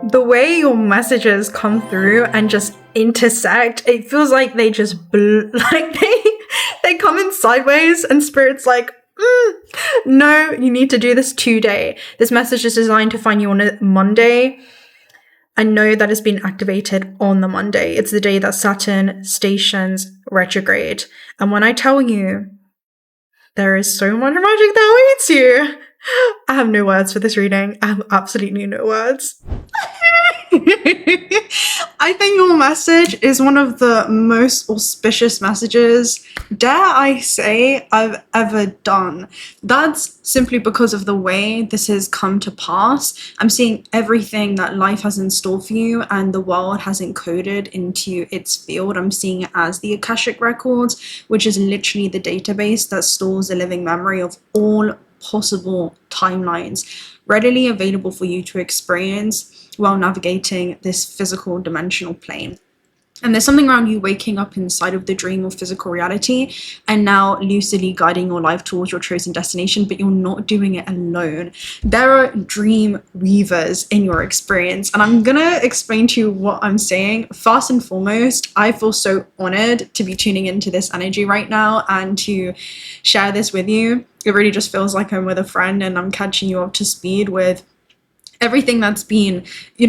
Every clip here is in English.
The way your messages come through and just intersect, it feels like they just they come in sideways, and Spirit's like, no, you need to do this today. This message is designed to find you on a Monday. I know that it's been activated on the Monday. It's the day that Saturn stations retrograde. And when I tell you, there is so much magic that awaits you. I have no words for this reading. I have absolutely no words. I think your message is one of the most auspicious messages, dare I say, I've ever done. That's simply because of the way this has come to pass. I'm seeing everything that life has in store for you and the world has encoded into its field. I'm seeing it as the Akashic Records, which is literally the database that stores the living memory of all possible timelines, readily available for you to experience while navigating this physical dimensional plane. And there's something around you waking up inside of the dream or physical reality and now lucidly guiding your life towards your chosen destination, but you're not doing it alone. There are dream weavers in your experience, and I'm gonna explain to you what I'm saying. First and foremost, I feel so honored to be tuning into this energy right now and to share this with you. It really just feels like I'm with a friend and I'm catching you up to speed with everything that's been,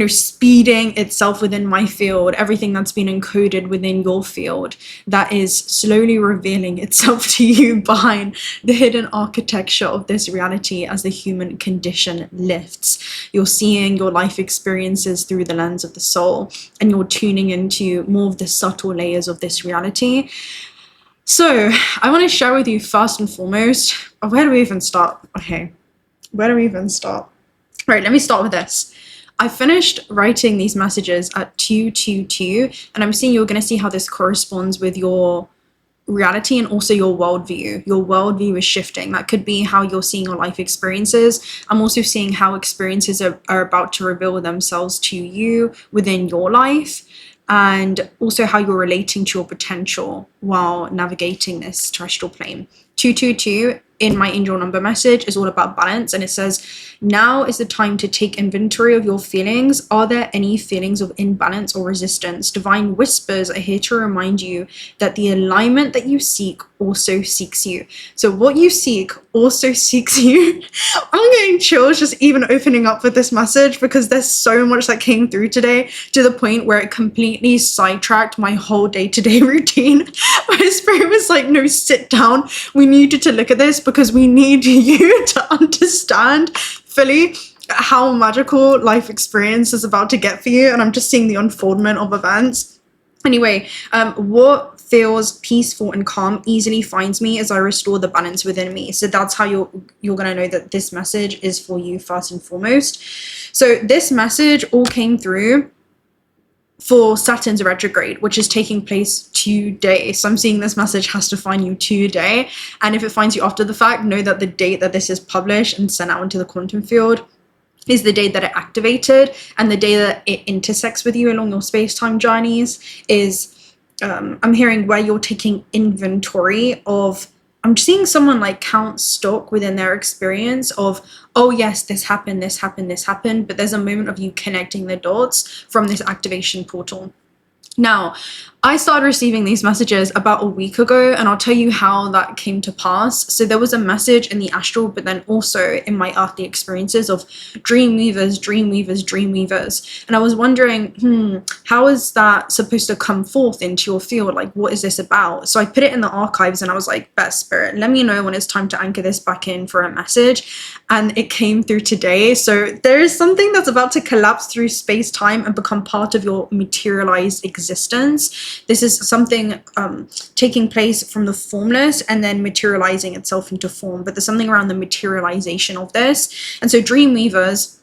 speeding itself within my field, everything that's been encoded within your field, that is slowly revealing itself to you behind the hidden architecture of this reality as the human condition lifts. You're seeing your life experiences through the lens of the soul, and you're tuning into more of the subtle layers of this reality. So I want to share with you first and foremost, where do we even start? Okay, where do we even start? Right, let me start with this. I finished writing these messages at 222, and I'm seeing you're going to see how this corresponds with your reality and also your worldview. Your worldview is shifting. That could be how you're seeing your life experiences. I'm also seeing how experiences are about to reveal themselves to you within your life, and also how you're relating to your potential while navigating this terrestrial plane. 222 in my angel number message is all about balance, and it says, now is the time to take inventory of your feelings. Are there any feelings of imbalance or resistance? Divine whispers are here to remind you that the alignment that you seek also seeks you. So what you seek also seeks you. I'm getting chills just even opening up with this message, because there's so much that came through today to the point where it completely sidetracked my whole day-to-day routine. My spirit was like, no, sit down. We needed to look at this because we need you to understand fully how magical life experience is about to get for you. And I'm just seeing the unfoldment of events. Anyway, what feels peaceful and calm easily finds me as I restore the balance within me. So that's how you're gonna know that this message is for you first and foremost. So this message all came through for Saturn's retrograde, which is taking place today. So I'm seeing this message has to find you today. And if it finds you after the fact, know that the date that this is published and sent out into the quantum field is the day that it activated, and the day that it intersects with you along your space-time journeys is, I'm hearing where you're taking inventory of, I'm seeing someone like count stock within their experience of, oh yes, this happened, but there's a moment of you connecting the dots from this activation portal. Now, I started receiving these messages about a week ago, and I'll tell you how that came to pass. So there was a message in the astral, but then also in my earthly experiences of dream weavers. And I was wondering, how is that supposed to come forth into your field? Like, what is this about? So I put it in the archives, and I was like, best spirit, let me know when it's time to anchor this back in for a message. And it came through today. So there is something that's about to collapse through space-time and become part of your materialized existence. This is something taking place from the formless and then materializing itself into form, but there's something around the materialization of this. And so dream weavers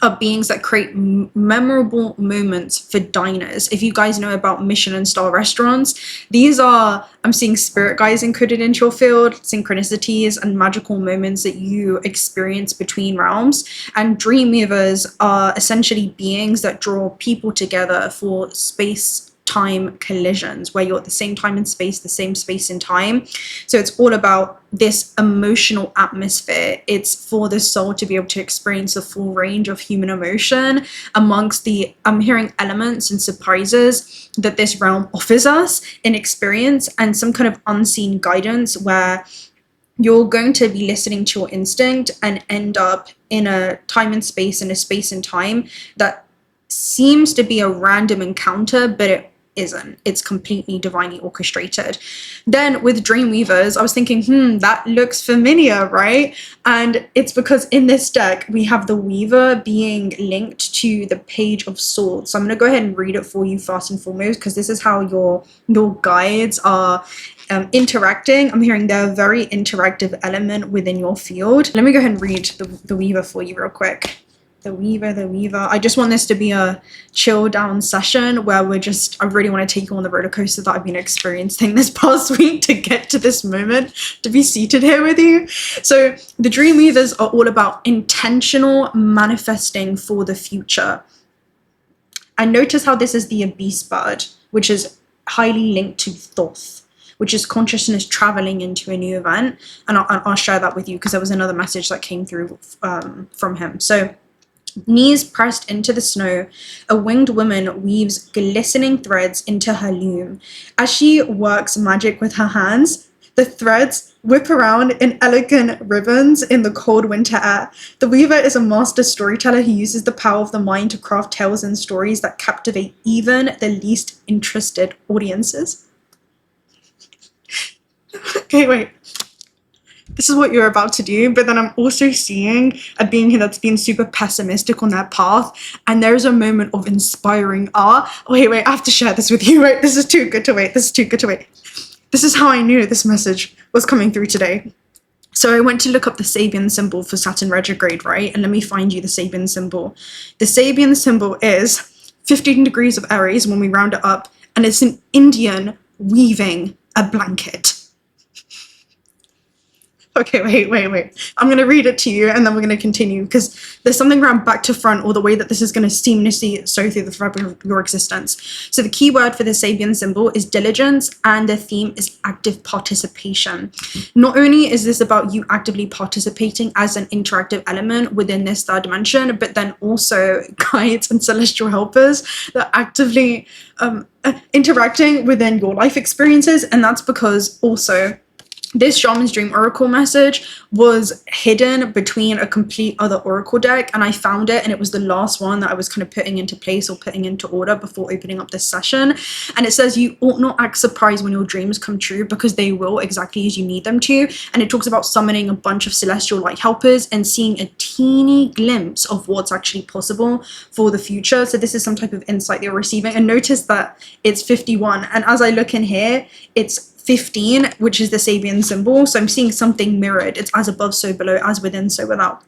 are beings that create memorable moments for diners. If you guys know about Michelin star restaurants, these are, I'm seeing spirit guides encoded into your field, synchronicities and magical moments that you experience between realms. And dream weavers are essentially beings that draw people together for space space-time collisions, where you're at the same time and space, the same space and time. So it's all about this emotional atmosphere. It's for the soul to be able to experience the full range of human emotion amongst the, I'm hearing elements and surprises that this realm offers us in experience, and some kind of unseen guidance where you're going to be listening to your instinct and end up in a time and space, in a space and time that seems to be a random encounter, but it isn't. It's completely divinely orchestrated. Then with Dreamweavers, I was thinking, that looks familiar, right? And it's because in this deck, we have the Weaver being linked to the Page of Swords. So I'm going to go ahead and read it for you first and foremost, because this is how your guides are interacting. I'm hearing they're a very interactive element within your field. Let me go ahead and read the Weaver for you real quick. The Weaver. I just want this to be a chill down session where I really want to take you on the roller coaster that I've been experiencing this past week to get to this moment, to be seated here with you. So the Dreamweavers are all about intentional manifesting for the future. And notice how this is the Abyss bird, which is highly linked to Thoth, which is consciousness traveling into a new event. And I'll share that with you because there was another message that came through from him. So knees pressed into the snow, a winged woman weaves glistening threads into her loom. As she works magic with her hands, the threads whip around in elegant ribbons in the cold winter air. The weaver is a master storyteller who uses the power of the mind to craft tales and stories that captivate even the least interested audiences. Okay, wait. This is what you're about to do, but then I'm also seeing a being here that's been super pessimistic on their path, and there's a moment of inspiring awe. Wait, I have to share this with you. Wait, this is too good to wait. This is how I knew this message was coming through today. So I went to look up the Sabian symbol for Saturn retrograde, right? And let me find you the Sabian symbol. The Sabian symbol is 15 degrees of Aries when we round it up, and it's an Indian weaving a blanket. Okay, wait. I'm going to read it to you and then we're going to continue, because there's something around back to front, or the way that this is going to seamlessly sew through the fabric of your existence. So the key word for the Sabian symbol is diligence, and the theme is active participation. Not only is this about you actively participating as an interactive element within this third dimension, but then also guides and celestial helpers that are actively interacting within your life experiences. And that's because also this Shaman's Dream Oracle message was hidden between a complete other Oracle deck, and I found it, and it was the last one that I was kind of putting into place or putting into order before opening up this session. And it says you ought not act surprised when your dreams come true, because they will, exactly as you need them to. And it talks about summoning a bunch of celestial light helpers and seeing a teeny glimpse of what's actually possible for the future. So this is some type of insight they're receiving. And notice that it's 51, and as I look in here, it's 15, which is the Sabian symbol. So I'm seeing something mirrored. It's as above, so below, as within, so without.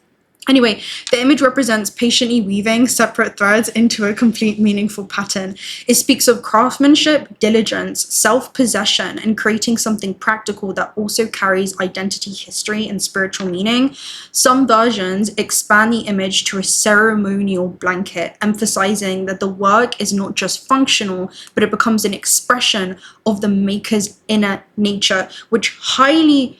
Anyway, the image represents patiently weaving separate threads into a complete meaningful pattern. It speaks of craftsmanship, diligence, self-possession, and creating something practical that also carries identity, history, and spiritual meaning. Some versions expand the image to a ceremonial blanket, emphasizing that the work is not just functional, but it becomes an expression of the maker's inner nature, which highly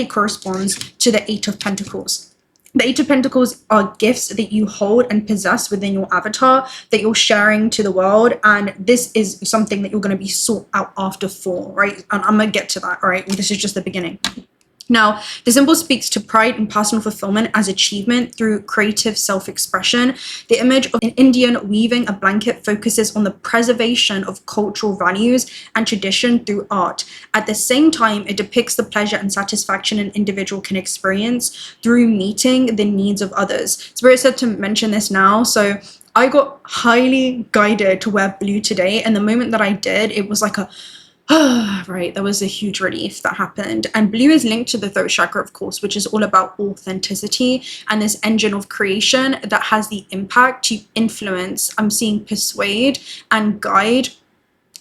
corresponds to the Eight of Pentacles. The Eight of Pentacles are gifts that you hold and possess within your avatar that you're sharing to the world. And this is something that you're going to be sought out after for, right? And I'm going to get to that, all right? This is just the beginning. Now, the symbol speaks to pride and personal fulfillment as achievement through creative self-expression. The image of an Indian weaving a blanket focuses on the preservation of cultural values and tradition through art. At the same time, it depicts the pleasure and satisfaction an individual can experience through meeting the needs of others. Spirit said to mention this now, so I got highly guided to wear blue today, and the moment that I did, it was like a right, there was a huge relief that happened. And blue is linked to the throat chakra, of course, which is all about authenticity and this engine of creation that has the impact to influence, I'm seeing persuade and guide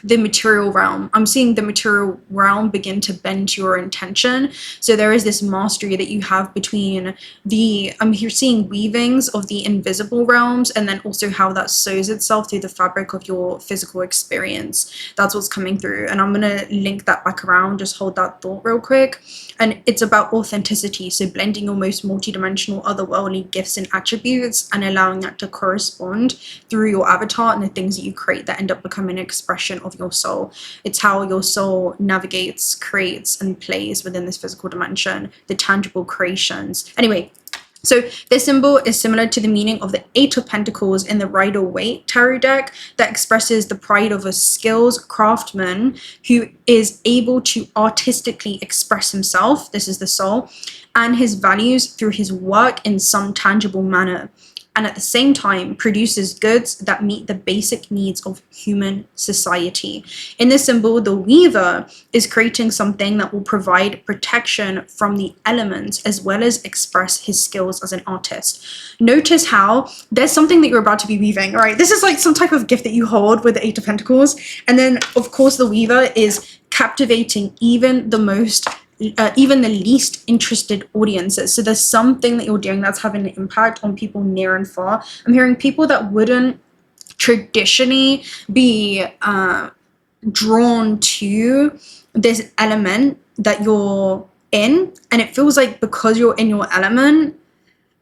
the material realm. I'm seeing the material realm begin to bend to your intention. So there is this mastery that you have between I'm here seeing weavings of the invisible realms, and then also how that sews itself through the fabric of your physical experience. That's what's coming through. And I'm going to link that back around. Just hold that thought real quick. And it's about authenticity. So blending your most multidimensional otherworldly gifts and attributes and allowing that to correspond through your avatar and the things that you create that end up becoming an expression of your soul. It's how your soul navigates, creates, and plays within this physical dimension, the tangible creations. Anyway, so this symbol is similar to the meaning of the 8 of Pentacles in the Rider-Waite tarot deck that expresses the pride of a skilled craftsman who is able to artistically express himself, this is the soul, and his values through his work in some tangible manner, and at the same time produces goods that meet the basic needs of human society. In this symbol, the weaver is creating something that will provide protection from the elements as well as express his skills as an artist. Notice how there's something that you're about to be weaving, right? This is like some type of gift that you hold with the 8 of Pentacles. And then, of course, the weaver is captivating even the least interested audiences. So there's something that you're doing that's having an impact on people near and far. I'm hearing people that wouldn't traditionally be drawn to this element that you're in, and it feels like because you're in your element,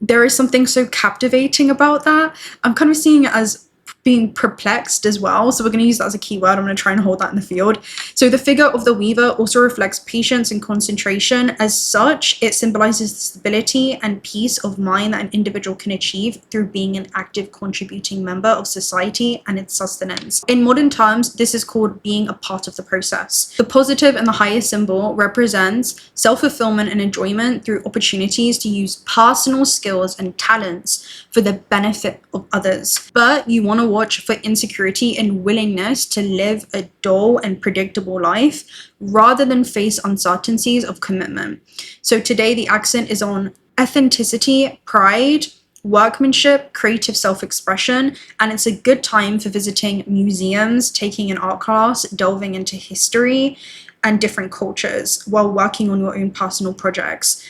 there is something so captivating about that. I'm kind of seeing it as being perplexed as well. So we're going to use that as a keyword. I'm going to try and hold that in the field. So the figure of the weaver also reflects patience and concentration. As such, it symbolizes the stability and peace of mind that an individual can achieve through being an active contributing member of society and its sustenance. In modern terms, this is called being a part of the process. The positive and the highest symbol represents self-fulfillment and enjoyment through opportunities to use personal skills and talents for the benefit of others. But you want to watch for insecurity and willingness to live a dull and predictable life rather than face uncertainties of commitment. So today the accent is on authenticity, pride, workmanship, creative self-expression, and it's a good time for visiting museums, taking an art class, delving into history and different cultures while working on your own personal projects.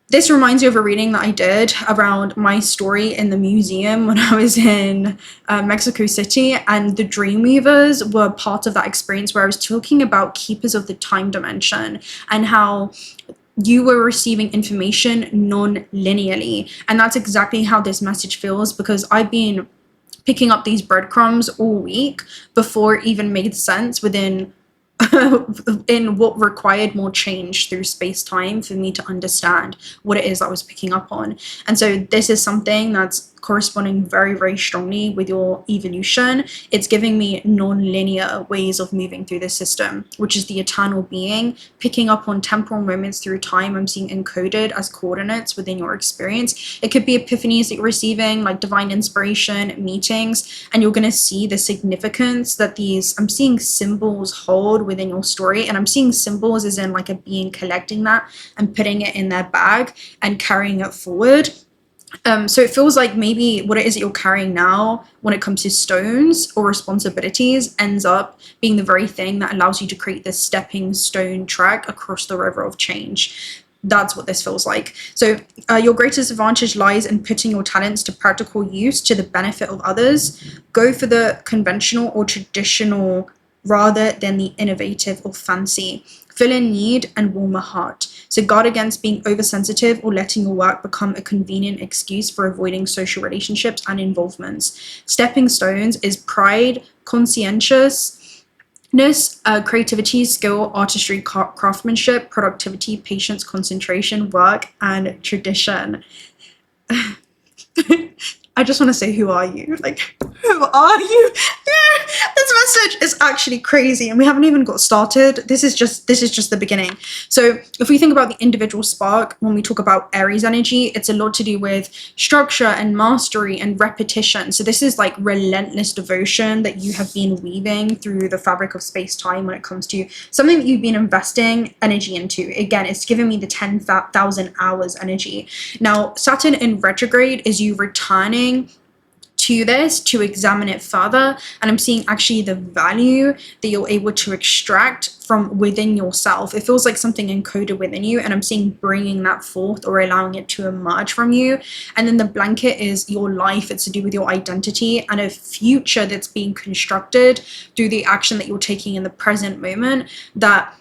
This reminds you of a reading that I did around my story in the museum when I was in Mexico City, and the Dreamweavers were part of that experience where I was talking about keepers of the time dimension and how you were receiving information non-linearly. And that's exactly how this message feels, because I've been picking up these breadcrumbs all week before it even made sense within in what required more change through space-time for me to understand what it is I was picking up on. And so this is something that's corresponding very, very strongly with your evolution. It's giving me non-linear ways of moving through the system, which is the eternal being, picking up on temporal moments through time I'm seeing encoded as coordinates within your experience. It could be epiphanies that you're receiving, like divine inspiration, meetings, and you're going to see the significance that these, I'm seeing symbols hold within your story, and I'm seeing symbols as in like a being collecting that and putting it in their bag and carrying it forward. So it feels like maybe what it is that you're carrying now when it comes to stones or responsibilities ends up being the very thing that allows you to create this stepping stone track across the river of change. That's what this feels like. So your greatest advantage lies in putting your talents to practical use to the benefit of others. Go for the conventional or traditional rather than the innovative or fancy. Feel in need and warm a heart. So guard against being oversensitive or letting your work become a convenient excuse for avoiding social relationships and involvements. Stepping stones is pride, conscientiousness, creativity, skill, artistry, craftsmanship, productivity, patience, concentration, work, and tradition. I just want to say, who are you? Like, who are you? This message is actually crazy, and we haven't even got started. This is just the beginning. So if we think about the individual spark, when we talk about Aries energy, it's a lot to do with structure and mastery and repetition. So this is like relentless devotion that you have been weaving through the fabric of space-time when it comes to something that you've been investing energy into. Again, it's giving me the 10,000 hours energy. Now, Saturn in retrograde is you returning to this to examine it further, and I'm seeing actually the value that you're able to extract from within yourself. It feels like something encoded within you, and I'm seeing bringing that forth or allowing it to emerge from you. And then the blanket is your life. It's to do with your identity and a future that's being constructed through the action that you're taking in the present moment, that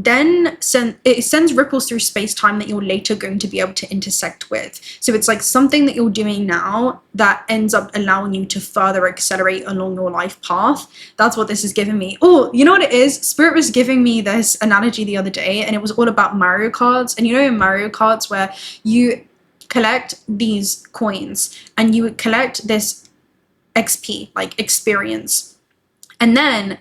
then it sends ripples through space-time that you're later going to be able to intersect with. So it's like something that you're doing now that ends up allowing you to further accelerate along your life path. That's what this is giving me. Oh, you know what it is? Spirit was giving me this analogy the other day, and it was all about Mario cards. And you know, in Mario cards, where you collect these coins and you would collect this XP, like experience, and then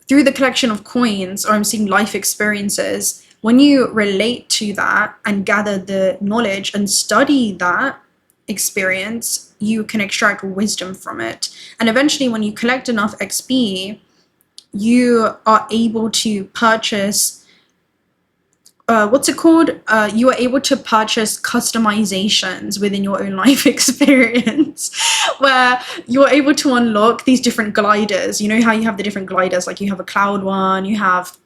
through the collection of coins, or I'm seeing life experiences, when you relate to that and gather the knowledge and study that experience, you can extract wisdom from it. And eventually, when you collect enough XP, you are able to purchase you are able to purchase customizations within your own life experience, where you're able to unlock these different gliders. You know how you have the different gliders, like you have a cloud one, you have,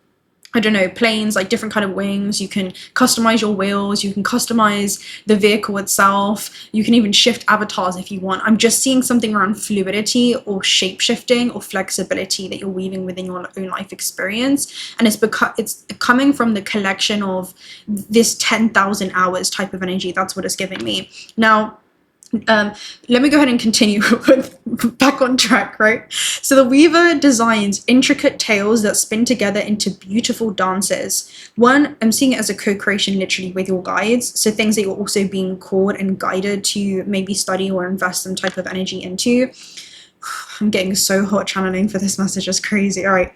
I don't know, planes, like different kind of wings. You can customize your wheels, you can customize the vehicle itself, you can even shift avatars if you want. I'm just seeing something around fluidity or shape-shifting or flexibility that you're weaving within your own life experience. And it's coming from the collection of this 10,000 hours type of energy. That's what it's giving me. Now, let me go ahead and continue with back on track, right? So the weaver designs intricate tales that spin together into beautiful dances. One, I'm seeing it as a co-creation literally with your guides. So things that you're also being called and guided to maybe study or invest some type of energy into. I'm getting so hot channeling for this message, it's crazy. All right.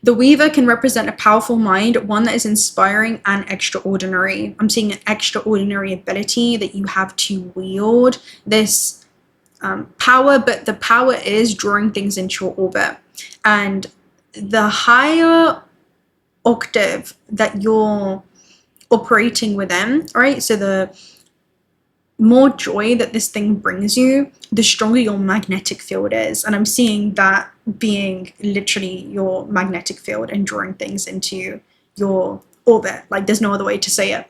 The weaver can represent a powerful mind, one that is inspiring and extraordinary. I'm seeing an extraordinary ability that you have to wield this power, but the power is drawing things into your orbit. And the higher octave that you're operating within, right? So the more joy that this thing brings you, the stronger your magnetic field is. And I'm seeing that being literally your magnetic field and drawing things into your orbit. Like, there's no other way to say it.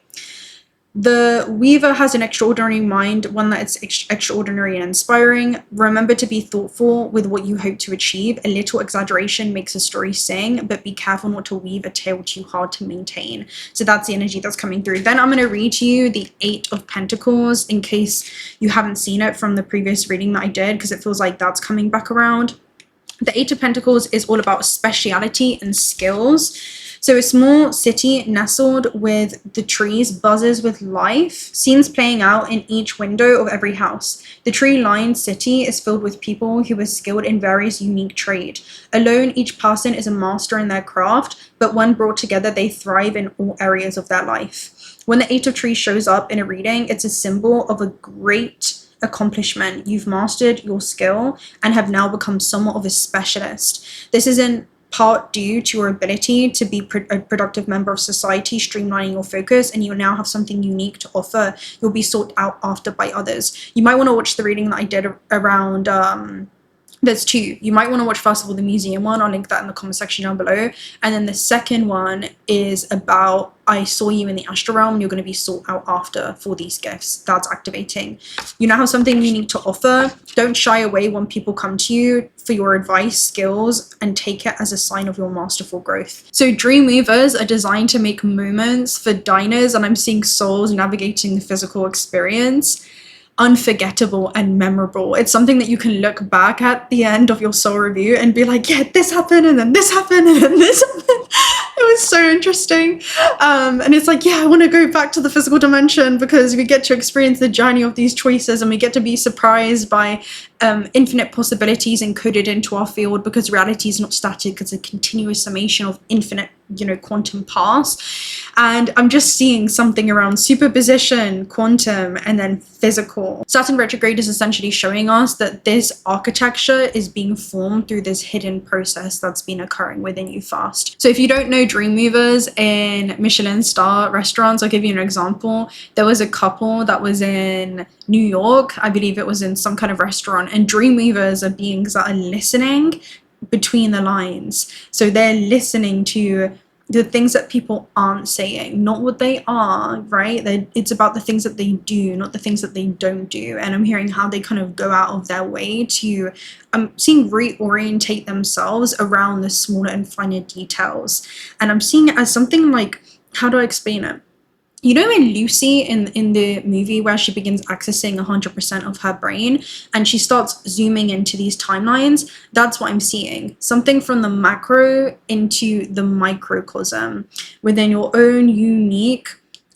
The weaver has an extraordinary mind, one that is extraordinary and inspiring. Remember to be thoughtful with what you hope to achieve. A little exaggeration makes a story sing, but be careful not to weave a tale too hard to maintain. So that's the energy that's coming through. Then I'm going to read to you the 8 of Pentacles in case you haven't seen it from the previous reading that I did, because it feels like that's coming back around. The 8 of Pentacles is all about speciality and skills. So a small city nestled with the trees buzzes with life, scenes playing out in each window of every house. The tree-lined city is filled with people who are skilled in various unique trade. Alone, each person is a master in their craft, but when brought together, they thrive in all areas of their life. When the 8 of Trees shows up in a reading, it's a symbol of a great accomplishment. You've mastered your skill and have now become somewhat of a specialist. This is in part due to your ability to be a productive member of society, streamlining your focus, and you now have something unique to offer. You'll be sought out after by others. You might want to watch the reading that I did around there's 2. You might want to watch first of all the museum one. I'll link that in the comment section down below. And then the second one is about I saw you in the astral realm. You're going to be sought out after for these gifts. That's activating. You now have something unique to offer. Don't shy away when people come to you for your advice, skills, and take it as a sign of your masterful growth. So Dreamweavers are designed to make moments for diners, and I'm seeing souls navigating the physical experience unforgettable and memorable. It's something that you can look back at the end of your soul review and be like, yeah, this happened, and then this happened, and then this happened. It was so interesting. And it's like, yeah, I want to go back to the physical dimension because we get to experience the journey of these choices, and we get to be surprised by infinite possibilities encoded into our field, because reality is not static, it's a continuous summation of infinite, you know, quantum paths. And I'm just seeing something around superposition, quantum, and then physical. Saturn retrograde is essentially showing us that this architecture is being formed through this hidden process that's been occurring within you first. So if you don't know Dreamweavers in Michelin star restaurants, I'll give you an example. There was a couple that was in New York, I believe it was in some kind of restaurant, and Dreamweavers are beings that are listening between the lines. So they're listening to the things that people aren't saying, not what they are, right? It's about the things that they do, not the things that they don't do. And I'm hearing how they kind of go out of their way to, I'm seeing reorientate themselves around the smaller and finer details. And I'm seeing it as something like, how do I explain it? You know, in Lucy, in the movie where she begins accessing 100% of her brain and she starts zooming into these timelines, that's what I'm seeing. Something from the macro into the microcosm within your own unique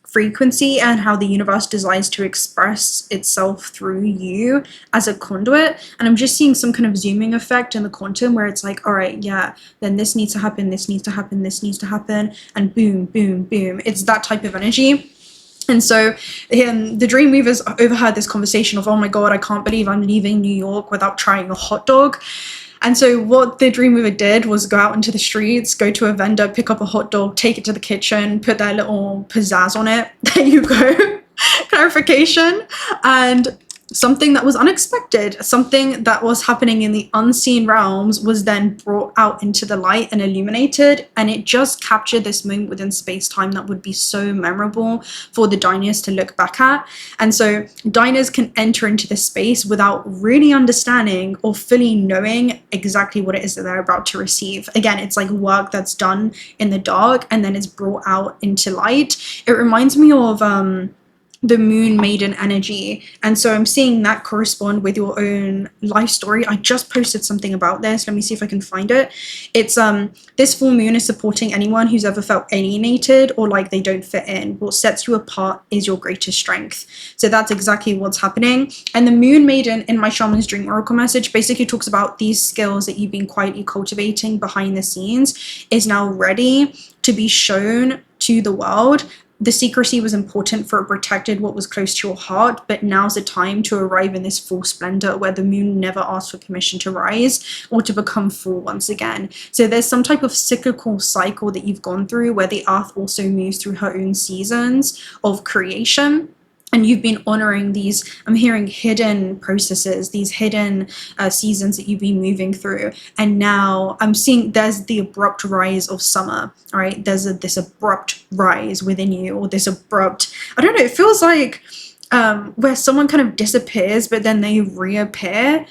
frequency and how the universe desires to express itself through you as a conduit. And I'm just seeing some kind of zooming effect in the quantum where it's like, all right, yeah, then this needs to happen, this needs to happen, this needs to happen, and boom, boom, boom. It's that type of energy. And so the Dreamweavers overheard this conversation of, oh my God, I can't believe I'm leaving New York without trying a hot dog. And so what the Dreamweaver did was go out into the streets, go to a vendor, pick up a hot dog, take it to the kitchen, put their little pizzazz on it. There you go. Clarification. And something that was unexpected, something that was happening in the unseen realms was then brought out into the light and illuminated, and it just captured this moment within space-time that would be so memorable for the diners to look back at. And so diners can enter into this space without really understanding or fully knowing exactly what it is that they're about to receive. Again, it's like work that's done in the dark and then is brought out into light. It reminds me of the moon maiden energy, and so I'm seeing that correspond with your own life story. I just posted something about this. Let me see if I can find it. It's this full moon is supporting anyone who's ever felt alienated or like they don't fit in. What sets you apart is your greatest strength. So that's exactly what's happening. And the moon maiden in my shaman's dream oracle message basically talks about these skills that you've been quietly cultivating behind the scenes is now ready to be shown to the world. The secrecy was important for it protected what was close to your heart, but now's the time to arrive in this full splendor where the moon never asks for permission to rise or to become full once again. So there's some type of cyclical cycle that you've gone through where the earth also moves through her own seasons of creation. And you've been honoring these, I'm hearing hidden processes, these hidden seasons that you've been moving through. And now I'm seeing there's the abrupt rise of summer, all right? There's this abrupt rise within you, or this abrupt, I don't know, it feels like where someone kind of disappears, but then they reappear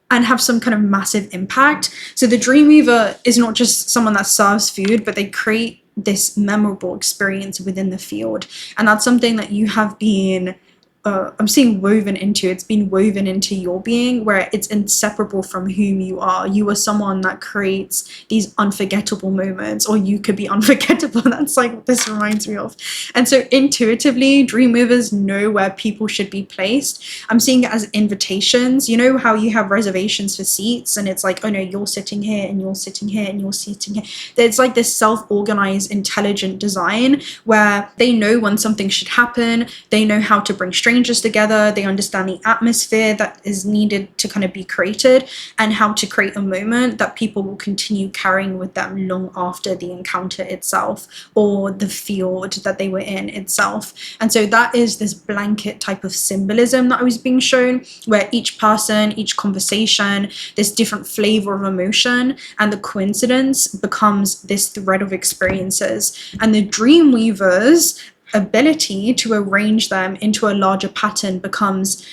and have some kind of massive impact. So the Dreamweaver is not just someone that serves food, but they create this memorable experience within the field. And that's something that you have been I'm seeing woven into. It's been woven into your being, where it's inseparable from whom you are. You are someone that creates these unforgettable moments, or you could be unforgettable. That's like what this reminds me of. And so intuitively, Dreamweavers know where people should be placed. I'm seeing it as invitations. You know how you have reservations for seats and it's like, oh no, you're sitting here and you're sitting here and you're sitting here. It's like this self-organized, intelligent design where they know when something should happen. They know how to bring strangers together. They understand the atmosphere that is needed to kind of be created and how to create a moment that people will continue carrying with them long after the encounter itself or the field that they were in itself. And so that is this blanket type of symbolism that I was being shown, where each person, each conversation, this different flavor of emotion, and the coincidence becomes this thread of experiences. And the Dreamweavers' ability to arrange them into a larger pattern becomes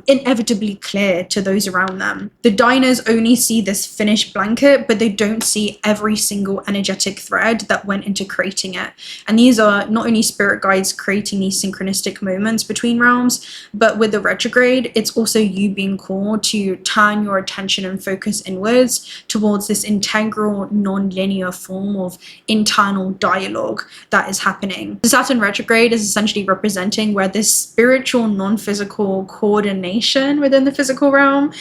inevitably clear to those around them. The diners only see this finished blanket, but they don't see every single energetic thread that went into creating it. And these are not only spirit guides creating these synchronistic moments between realms, but with the retrograde, it's also you being called to turn your attention and focus inwards towards this integral, non-linear form of internal dialogue that is happening. The Saturn retrograde retrograde is essentially representing where this spiritual non-physical coordination within the physical realm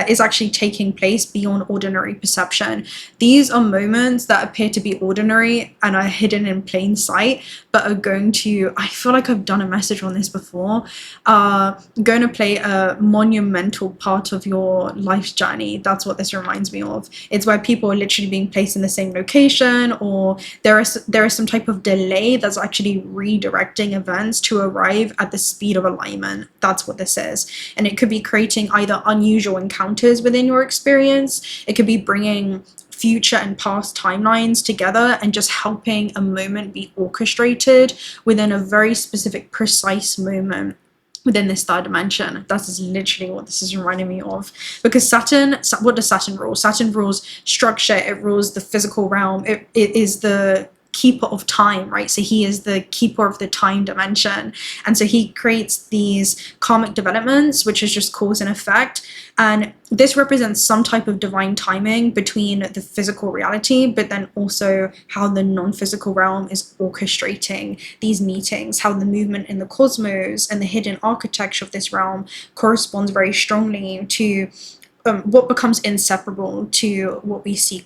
is actually taking place beyond ordinary perception. These are moments that appear to be ordinary and are hidden in plain sight, but are going to, I feel like I've done a message on this before, going to play a monumental part of your life's journey. That's what this reminds me of. It's where people are literally being placed in the same location, or there is some type of delay that's actually redirecting events to arrive at the speed of alignment. That's what this is. And it could be creating either unusual encounters within your experience. It could be bringing future and past timelines together and just helping a moment be orchestrated within a very specific, precise moment within this third dimension. That is literally what this is reminding me of. Because Saturn, what does Saturn rule? Saturn rules structure, it rules the physical realm, it is the keeper of time, right? So he is the keeper of the time dimension. And so he creates these karmic developments, which is just cause and effect. And this represents some type of divine timing between the physical reality, but then also how the non-physical realm is orchestrating these meetings, how the movement in the cosmos and the hidden architecture of this realm corresponds very strongly to what becomes inseparable to what we see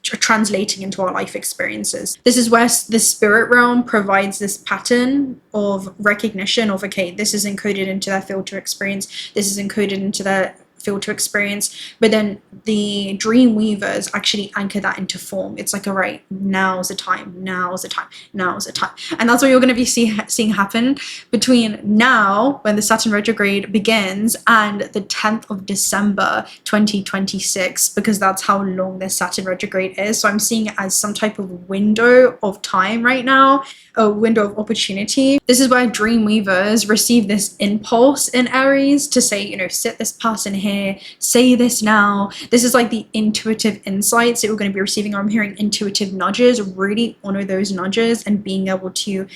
translating into our life experiences. This is where the spirit realm provides this pattern of recognition of, okay, this is encoded into their field to experience, this is encoded into their field to experience, but then the dream weavers actually anchor that into form. It's like, all right, now's the time, now's the time, now's the time. And that's what you're going to be seeing happen between now, when the Saturn retrograde begins, and the 10th of December 2026, because that's how long this Saturn retrograde is. So I'm seeing it as some type of window of time right now, a window of opportunity. This is where dream weavers receive this impulse in Aries to say, you know, sit this person here, say this now. This is like the intuitive insights that you're going to be receiving. I'm hearing intuitive nudges. Really honor those nudges and being able to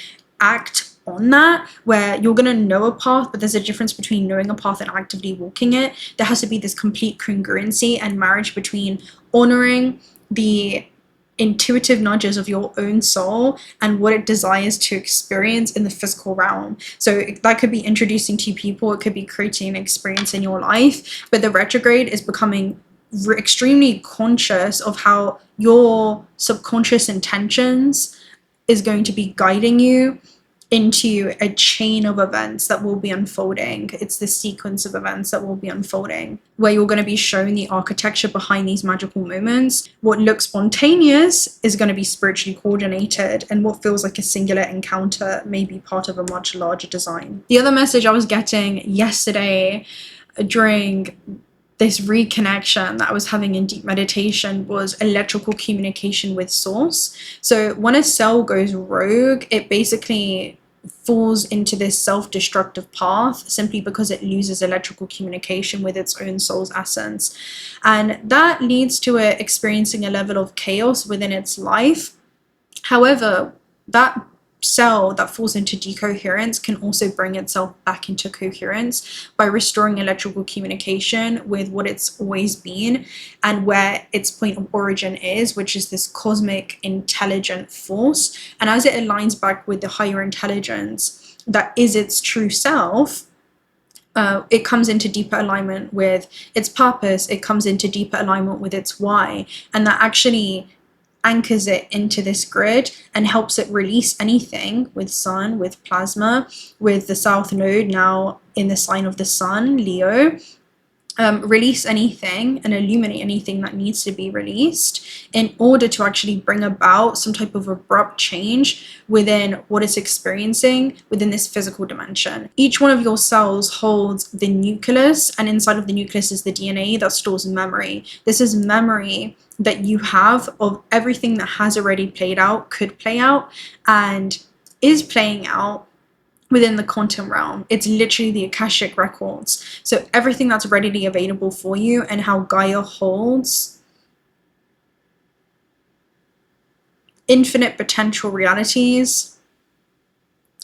act on that, where you're going to know a path, but there's a difference between knowing a path and actively walking it. There has to be this complete congruency and marriage between honoring the intuitive nudges of your own soul and what it desires to experience in the physical realm. So that could be introducing to people, it could be creating an experience in your life, but the retrograde is becoming extremely conscious of how your subconscious intentions is going to be guiding you into a chain of events that will be unfolding. It's the sequence of events that will be unfolding, where you're going to be shown the architecture behind these magical moments. What looks spontaneous is going to be spiritually coordinated, and what feels like a singular encounter may be part of a much larger design. The other message I was getting yesterday during this reconnection that I was having in deep meditation was electrical communication with source. So when a cell goes rogue, it basically falls into this self-destructive path simply because it loses electrical communication with its own soul's essence. And that leads to it experiencing a level of chaos within its life. However, that cell that falls into decoherence can also bring itself back into coherence by restoring electrical communication with what it's always been and where its point of origin is, which is this cosmic intelligent force. And as it aligns back with the higher intelligence that is its true self, it comes into deeper alignment with its purpose, it comes into deeper alignment with its why, and that actually anchors it into this grid and helps it release anything with sun, with plasma, with the south node now in the sign of the sun, Leo. Release anything and illuminate anything that needs to be released in order to actually bring about some type of abrupt change within what it's experiencing within this physical dimension. Each one of your cells holds the nucleus, and inside of the nucleus is the DNA that stores memory. This is memory that you have of everything that has already played out, could play out, and is playing out within the quantum realm. It's literally the Akashic records. So everything that's readily available for you, and how Gaia holds infinite potential realities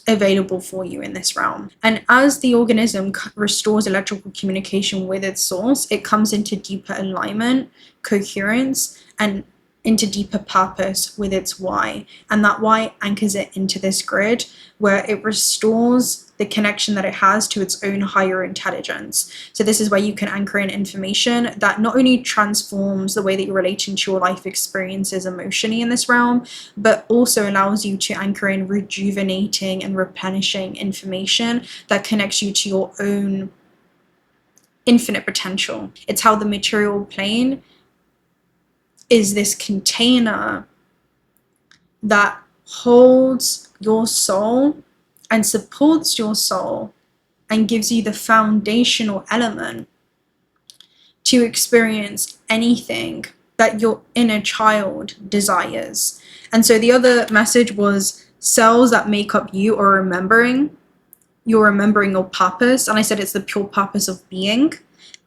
available for you in this realm. And as the organism restores electrical communication with its source, it comes into deeper alignment, coherence, and into deeper purpose with its why, and that why anchors it into this grid where it restores the connection that it has to its own higher intelligence. So this is where you can anchor in information that not only transforms the way that you're relating to your life experiences emotionally in this realm, but also allows you to anchor in rejuvenating and replenishing information that connects you to your own infinite potential. It's how the material plane is this container that holds your soul and supports your soul and gives you the foundational element to experience anything that your inner child desires. And so the other message was cells that make up you are remembering. You're remembering your purpose. And I said it's the pure purpose of being,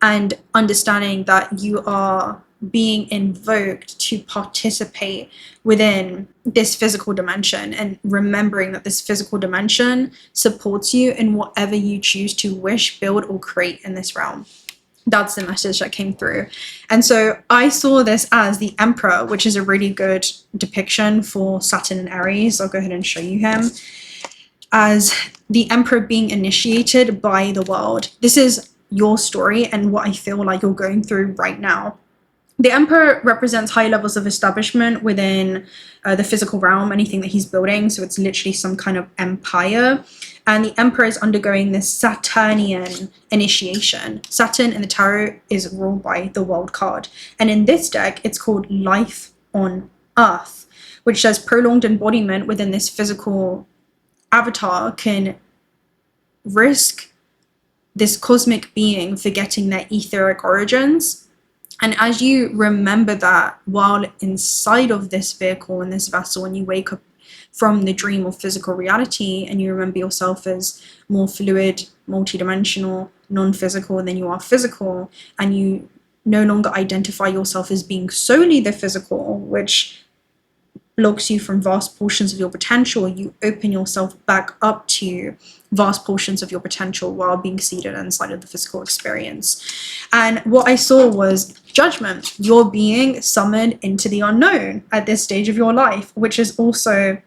and understanding that you are being invoked to participate within this physical dimension, and remembering that this physical dimension supports you in whatever you choose to wish, build, or create in this realm. That's the message that came through. And so I saw this as the Emperor, which is a really good depiction for Saturn and Aries. I'll go ahead and show you him as the Emperor being initiated by the world. This is your story and what I feel like you're going through right now. The Emperor represents high levels of establishment within the physical realm, anything that he's building. So it's literally some kind of empire. And the Emperor is undergoing this Saturnian initiation. Saturn in the tarot is ruled by the World card. And in this deck, it's called Life on Earth, which says prolonged embodiment within this physical avatar can risk this cosmic being forgetting their etheric origins. And as you remember that while inside of this vehicle and this vessel, and you wake up from the dream of physical reality and you remember yourself as more fluid, multidimensional, non-physical than you are physical, and you no longer identify yourself as being solely the physical, which blocks you from vast portions of your potential, you open yourself back up to vast portions of your potential while being seated inside of the physical experience. And what I saw was judgment. You're being summoned into the unknown at this stage of your life, which is also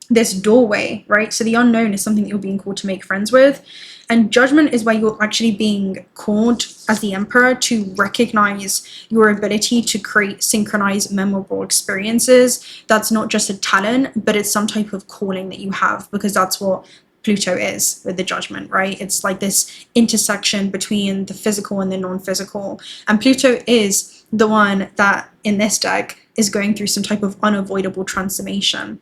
this doorway, right? So the unknown is something that you're being called to make friends with. And judgment is where you're actually being called as the Emperor to recognize your ability to create synchronized, memorable experiences. That's not just a talent, but it's some type of calling that you have, because that's what Pluto is with the judgment, right? It's like this intersection between the physical and the non-physical. And Pluto is the one that in this deck is going through some type of unavoidable transformation.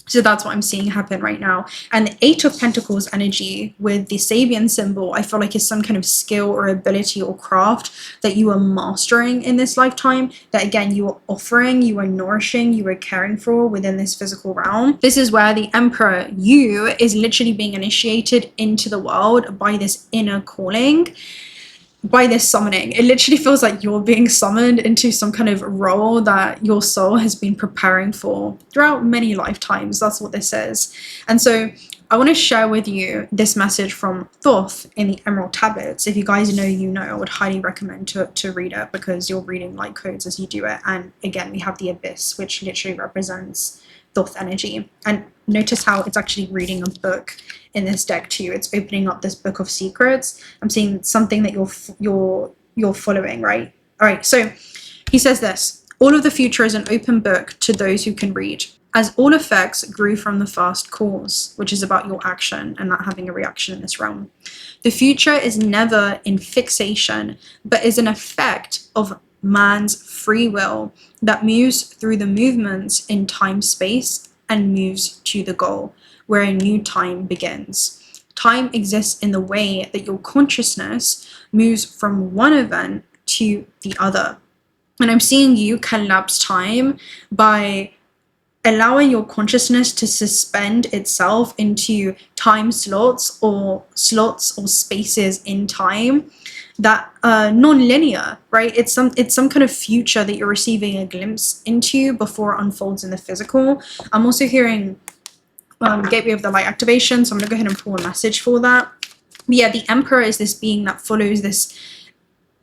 So that's what I'm seeing happen right now. And the Eight of Pentacles energy with the Sabian symbol, I feel like is some kind of skill or ability or craft that you are mastering in this lifetime, that again, you are offering, you are nourishing, you are caring for within this physical realm. This is where the Emperor, you, is literally being initiated into the world by this inner calling, by this summoning. It literally feels like you're being summoned into some kind of role that your soul has been preparing for throughout many lifetimes. That's what this is. And so I want to share with you this message from Thoth in the Emerald Tablets. If you guys know, you know, I would highly recommend to read it, because you're reading light codes as you do it. And again, we have the Abyss, which literally represents Thoth energy. And notice how it's actually reading a book in this deck too. It's opening up this book of secrets. I'm seeing something that you're following, right? All right, so he says this: all of the future is an open book to those who can read, as all effects grew from the first cause, which is about your action and not having a reaction in this realm. The future is never in fixation, but is an effect of man's free will that moves through the movements in time-space and moves to the goal, where a new time begins. Time exists in the way that your consciousness moves from one event to the other. And I'm seeing you collapse time by allowing your consciousness to suspend itself into time slots or spaces in time that are non-linear, right? It's some kind of future that you're receiving a glimpse into before it unfolds in the physical. I'm also hearing Gateway of the Light activation, so I'm gonna go ahead and pull a message for that. But yeah, the Emperor is this being that follows this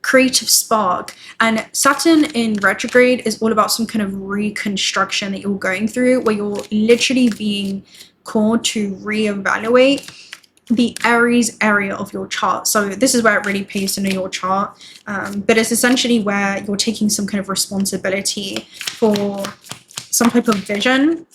creative spark. And Saturn in retrograde is all about some kind of reconstruction that you're going through, where you're literally being called to reevaluate the Aries area of your chart. So this is where it really pays to know your chart, but it's essentially where you're taking some kind of responsibility for some type of vision.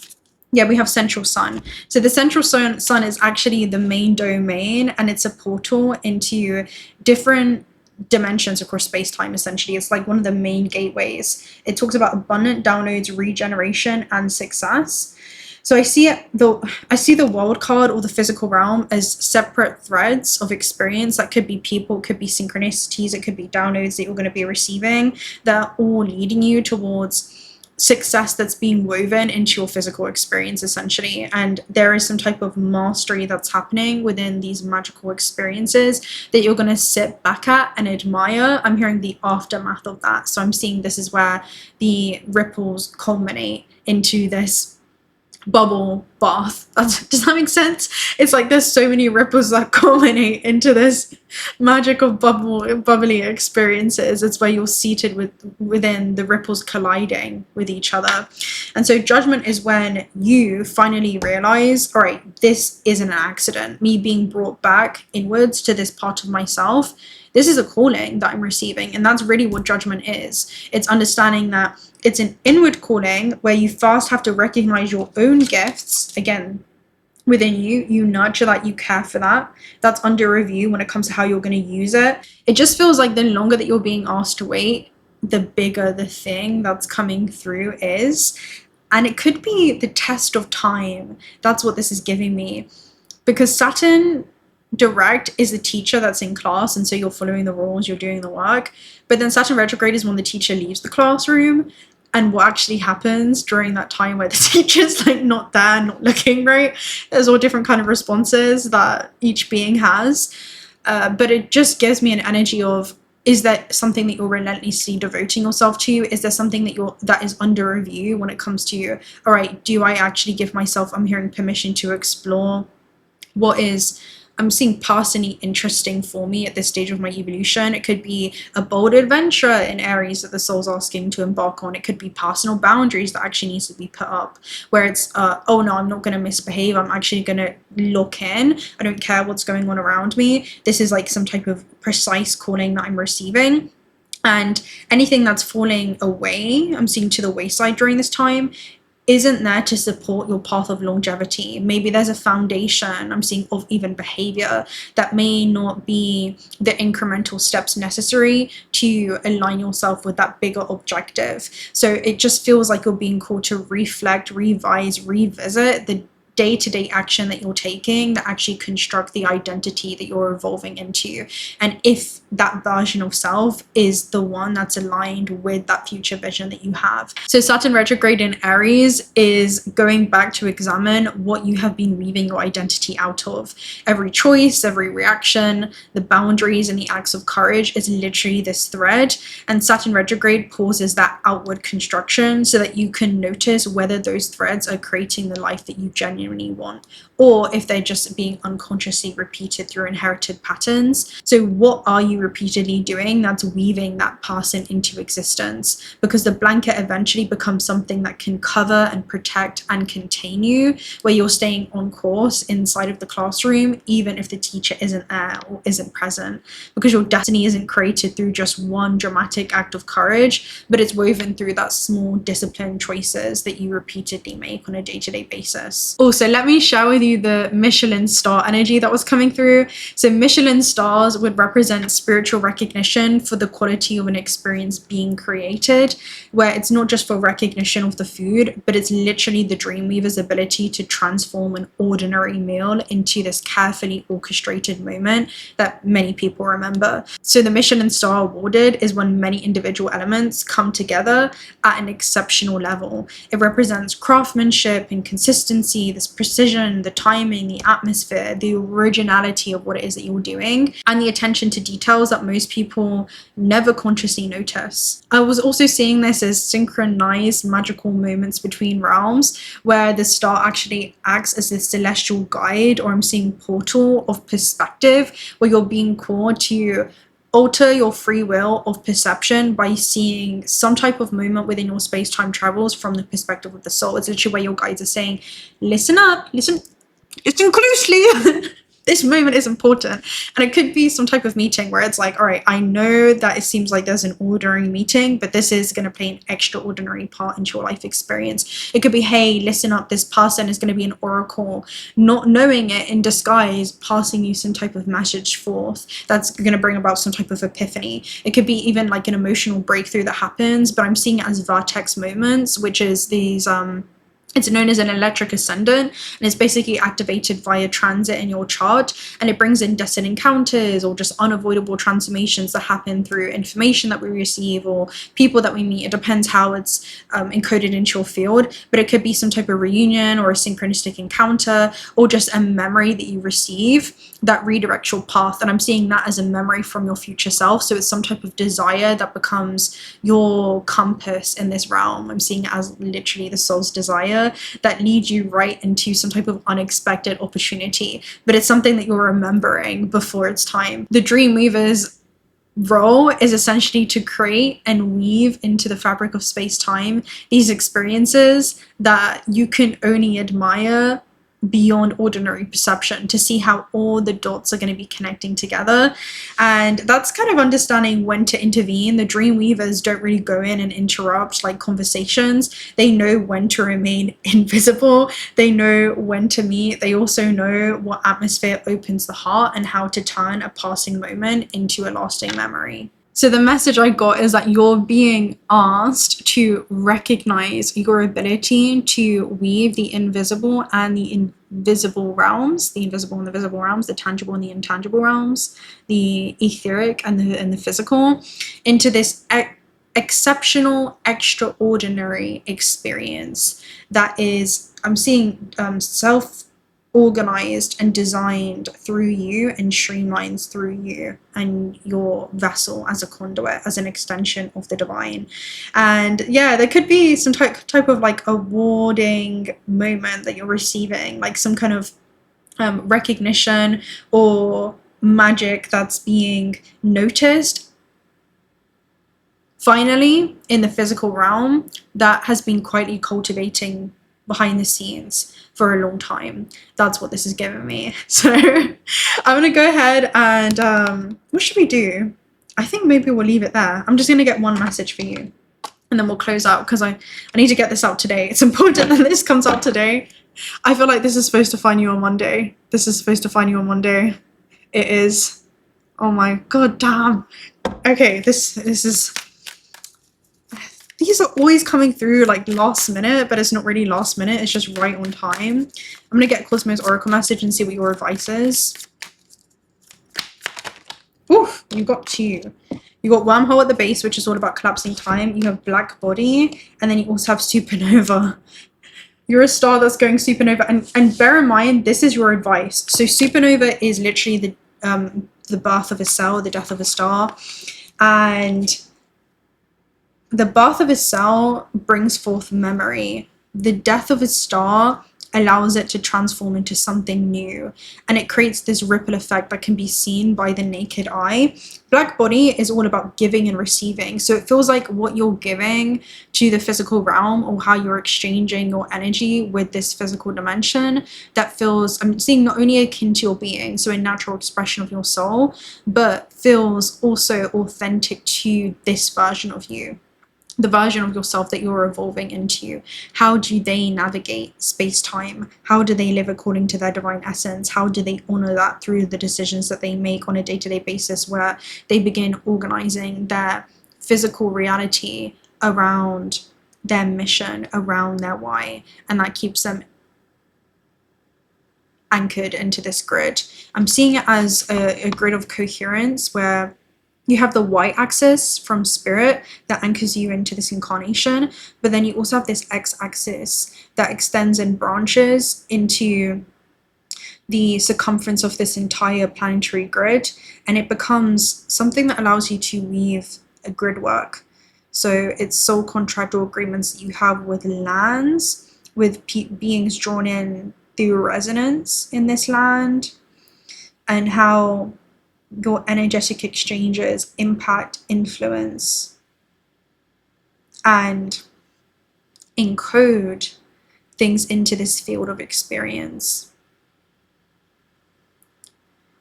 Yeah, we have central sun. So the central sun is actually the main domain, and it's a portal into different dimensions across space-time. Essentially, it's like one of the main gateways. It talks about abundant downloads, regeneration, and success. So I see the world card, or the physical realm, as separate threads of experience. That could be people, it could be synchronicities, it could be downloads that you're going to be receiving, that are all leading you towards success that's being woven into your physical experience, essentially. And there is some type of mastery that's happening within these magical experiences that you're going to sit back at and admire. I'm hearing the aftermath of that. So I'm seeing this is where the ripples culminate into this bubble bath. Does that make sense? It's like there's so many ripples that culminate into this magical bubbly experiences. It's where you're seated within the ripples colliding with each other. And so judgment is when you finally realize, all right, this isn't an accident. Me being brought back inwards to this part of myself, this is a calling that I'm receiving. And that's really what judgment is. It's understanding that it's an inward calling where you first have to recognize your own gifts, again, within you. You nurture that, you care for that. That's under review when it comes to how you're going to use it. It just feels like the longer that you're being asked to wait, the bigger the thing that's coming through is. And it could be the test of time. That's what this is giving me. Because Saturn direct is the teacher that's in class, and so you're following the rules, you're doing the work. But then Saturn retrograde is when the teacher leaves the classroom, and what actually happens during that time where the teacher's like not there, not looking right. There's all different kind of responses that each being has, but it just gives me an energy of, is that something that you're relentlessly devoting yourself to? Is there something that is under review when it comes to, all right, do I actually give myself, I'm hearing, permission to explore what is, I'm seeing, personally interesting for me at this stage of my evolution. It could be a bold adventure in Aries that the soul's asking to embark on. It could be personal boundaries that actually needs to be put up, where it's, oh no, I'm not going to misbehave. I'm actually going to look in. I don't care what's going on around me. This is like some type of precise calling that I'm receiving. And anything that's falling away, I'm seeing to the wayside during this time, isn't there to support your path of longevity. Maybe there's a foundation, I'm seeing, of even behavior that may not be the incremental steps necessary to align yourself with that bigger objective. So it just feels like you're being called to reflect, revise, revisit the day-to-day action that you're taking that actually construct the identity that you're evolving into. And if that version of self is the one that's aligned with that future vision that you have. So Saturn retrograde in Aries is going back to examine what you have been weaving your identity out of. Every choice, every reaction, the boundaries and the acts of courage is literally this thread. And Saturn retrograde pauses that outward construction so that you can notice whether those threads are creating the life that you genuinely want, or if they're just being unconsciously repeated through inherited patterns. So what are you repeatedly doing that's weaving that person into existence? Because the blanket eventually becomes something that can cover and protect and contain you, where you're staying on course inside of the classroom, even if the teacher isn't there or isn't present, because your destiny isn't created through just one dramatic act of courage, but it's woven through that small disciplined choices that you repeatedly make on a day-to-day basis. Also, let me share with you the Michelin star energy that was coming through. So Michelin stars would represent spiritual recognition for the quality of an experience being created, where it's not just for recognition of the food, but it's literally the Dreamweaver's ability to transform an ordinary meal into this carefully orchestrated moment that many people remember. So the Michelin star awarded is when many individual elements come together at an exceptional level. It represents craftsmanship and consistency, this precision, the timing, the atmosphere, the originality of what it is that you're doing, and the attention to details that most people never consciously notice. I was also seeing this as synchronized magical moments between realms, where the star actually acts as this celestial guide, or I'm seeing portal of perspective, where you're being called to alter your free will of perception by seeing some type of movement within your space-time travels from the perspective of the soul. It's literally where your guides are saying, listen up, listen closely. This moment is important. And it could be some type of meeting where it's like, all right, I know that it seems like there's an ordinary meeting, but this is going to play an extraordinary part into your life experience. It could be, hey, listen up, this person is going to be an oracle, not knowing it, in disguise, passing you some type of message forth that's going to bring about some type of epiphany. It could be even like an emotional breakthrough that happens, but I'm seeing it as vertex moments, which is these it's known as an electric ascendant, and it's basically activated via transit in your chart, and it brings in destined encounters or just unavoidable transformations that happen through information that we receive or people that we meet. It depends how it's encoded into your field, but it could be some type of reunion or a synchronistic encounter or just a memory that you receive that redirects your path. And I'm seeing that as a memory from your future self. So it's some type of desire that becomes your compass in this realm. I'm seeing it as literally the soul's desire that leads you right into some type of unexpected opportunity, but it's something that you're remembering before it's time. The Dreamweaver's role is essentially to create and weave into the fabric of space-time these experiences that you can only admire beyond ordinary perception, to see how all the dots are going to be connecting together. And that's kind of understanding when to intervene. The Dreamweavers don't really go in and interrupt like conversations. They know when to remain invisible. They know when to meet. They also know what atmosphere opens the heart and how to turn a passing moment into a lasting memory. So the message I got is that you're being asked to recognize your ability to weave the invisible and the invisible realms, the invisible and the visible realms, the tangible and the intangible realms, the etheric and the physical, into this exceptional, extraordinary experience that is, I'm seeing self-organized and designed through you and streamlines through you and your vessel as a conduit, as an extension of the divine. And yeah, there could be some type of like awarding moment that you're receiving, like some kind of recognition or magic that's being noticed finally in the physical realm that has been quietly cultivating behind the scenes for a long time. That's what this is giving me. So I'm gonna go ahead and what should we do? I think maybe we'll leave it there. I'm just gonna get one message for you and then we'll close out, because I need to get this out today. It's important that this comes out today. I feel like this is supposed to find you on Monday. This is supposed to find you on Monday. It is. Oh my god damn. Okay, this is, these are always coming through like last minute, but it's not really last minute, it's just right on time. I'm gonna get Cosmos Oracle message and see what your advice is. Oof, you got two. You got Wormhole at the base, which is all about collapsing time. You have Black Body, and then you also have Supernova. You're a star that's going supernova, and bear in mind, this is your advice. So supernova is literally the birth of a cell, the death of a star, and the birth of a cell brings forth memory. The death of a star allows it to transform into something new, and it creates this ripple effect that can be seen by the naked eye. Black Body is all about giving and receiving, so it feels like what you're giving to the physical realm, or how you're exchanging your energy with this physical dimension, that feels, I'm seeing, not only akin to your being, so a natural expression of your soul, but feels also authentic to this version of you, the version of yourself that you're evolving into. How do they navigate space-time? How do they live according to their divine essence? How do they honor that through the decisions that they make on a day-to-day basis, where they begin organizing their physical reality around their mission, around their why, and that keeps them anchored into this grid. I'm seeing it as a grid of coherence, where you have the y-axis from spirit that anchors you into this incarnation, but then you also have this x-axis that extends and branches into the circumference of this entire planetary grid, and it becomes something that allows you to weave a grid work. So it's soul contractual agreements that you have with lands, with beings drawn in through resonance in this land, and how your energetic exchanges impact, influence, and encode things into this field of experience.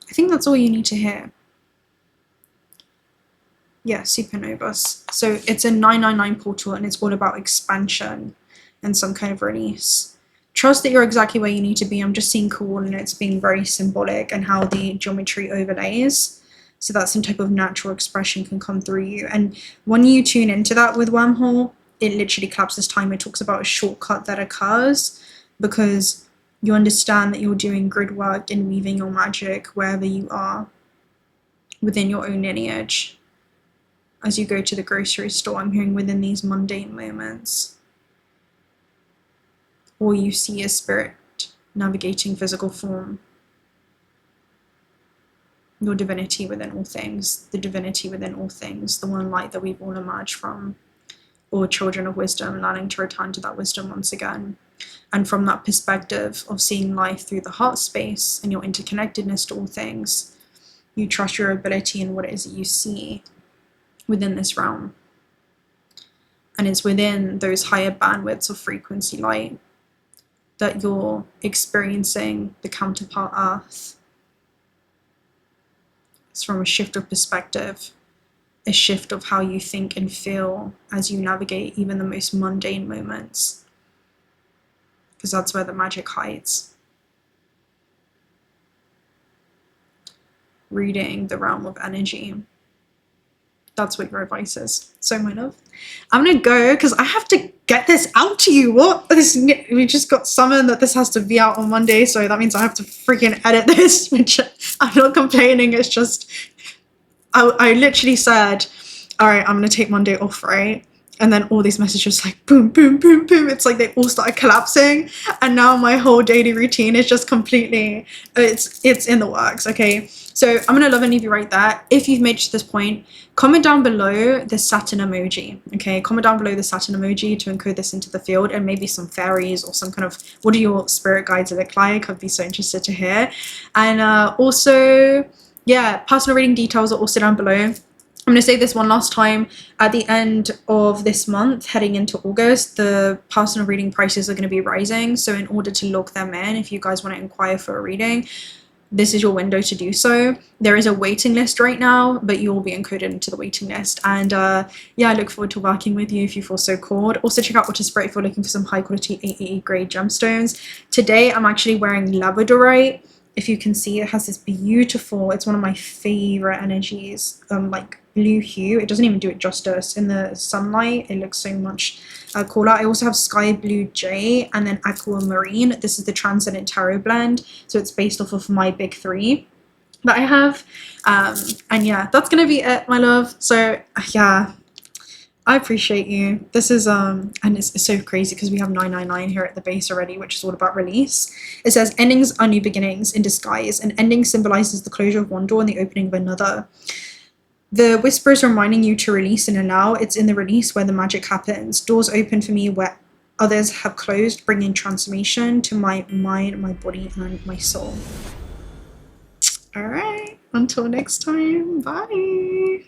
I think that's all you need to hear. Yeah, supernovas. So it's a 999 portal, and it's all about expansion and some kind of release. Trust that you're exactly where you need to be. I'm just seeing coordinates being very symbolic and how the geometry overlays, so that some type of natural expression can come through you. And when you tune into that with Wormhole, it literally collapses time. It talks about a shortcut that occurs because you understand that you're doing grid work and weaving your magic wherever you are within your own lineage. As you go to the grocery store, I'm hearing within these mundane moments, or you see a spirit navigating physical form, your divinity within all things, the divinity within all things, the one light that we've all emerged from, or children of wisdom learning to return to that wisdom once again. And from that perspective of seeing life through the heart space and your interconnectedness to all things, you trust your ability in what it is that you see within this realm. And it's within those higher bandwidths of frequency light that you're experiencing the counterpart earth. It's from a shift of perspective, a shift of how you think and feel as you navigate even the most mundane moments, because that's where the magic hides. Reading the realm of energy. That's what your advice is. So, my love, I'm gonna go because I have to get this out to you. What? We just got summoned that this has to be out on Monday, so that means I have to freaking edit this, which I'm not complaining. It's just, I literally said, all right, I'm gonna take Monday off, right? And then all these messages like boom, boom, boom, boom. It's like they all started collapsing. And now my whole daily routine is just completely, it's in the works, okay? So I'm going to love and leave you right there. If you've made it to this point, comment down below the Saturn emoji, okay? Comment down below the Saturn emoji to encode this into the field, and maybe some fairies or some kind of, what do your spirit guides look like? I'd be so interested to hear. And also, yeah, personal reading details are also down below. I'm going to say this one last time. At the end of this month, heading into August, the personal reading prices are going to be rising. So in order to lock them in, if you guys want to inquire for a reading, this is your window to do so. There is a waiting list right now, but you will be encoded into the waiting list. And yeah, I look forward to working with you if you feel so called. Also check out OTTER if you're looking for some high quality AAE grade gemstones. Today, I'm actually wearing labradorite. If you can see, it has this beautiful, it's one of my favorite energies, like blue hue. It doesn't even do it justice. In the sunlight, it looks so much cooler. I also have sky blue jade and then aquamarine. This is the transcendent tarot blend. So it's based off of my big three that I have. And yeah, that's going to be it, my love. So yeah, I appreciate you. This is, and it's so crazy because we have 999 here at the base already, which is all about release. It says, endings are new beginnings in disguise. An ending symbolizes the closure of one door and the opening of another. The whisper is reminding you to release and allow. It's in the release where the magic happens. Doors open for me where others have closed, bringing transformation to my mind, my body, and my soul. All right, until next time, bye.